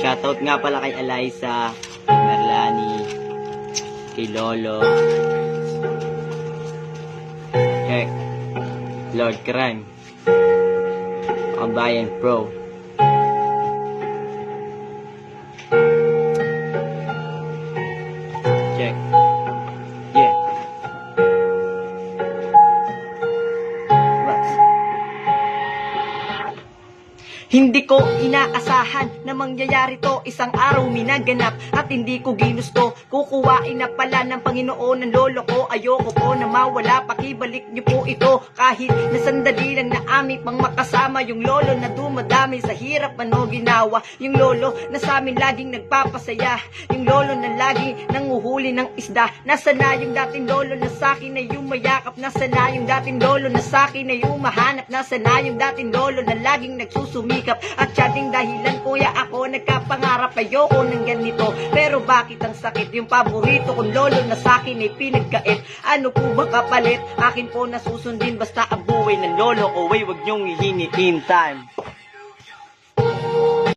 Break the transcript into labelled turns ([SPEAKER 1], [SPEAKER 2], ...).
[SPEAKER 1] Shoutout nga pala kay Eliza, Merlani, kay Lolo, Heck, Lord Crime, Kabayan Pro. Check. Yeah. Right. Hindi ko inaasahan na mangyayari to, isang araw minaganap at hindi ko ginusto. Kukuhain na pala ng Panginoon ng lolo ko. Ayoko po na mawala, pakibalik niyo po ito. Kahit na sandali lang na aming pang makasama. Yung lolo na dumadami sa hirap, ano ginawa. Yung lolo na sa amin laging nagpapasaya. Yung lolo na laging nanguhuli ng isda. Nasa na yung dating lolo na sakin ay umayakap. Nasa na yung dating lolo na sakin ay umahanap. Nasa na yung dating lolo na laging nagsusumi. At siya ding dahilan kuya ako nagkapangarap ayoko ng ganito. Pero bakit ang sakit yung paborito kong lolo na sakin ay pinagkait. Ano po ba kapalit? Akin po nasusundin basta ang buhay ng lolo ko. Wag niyong ihingiin time.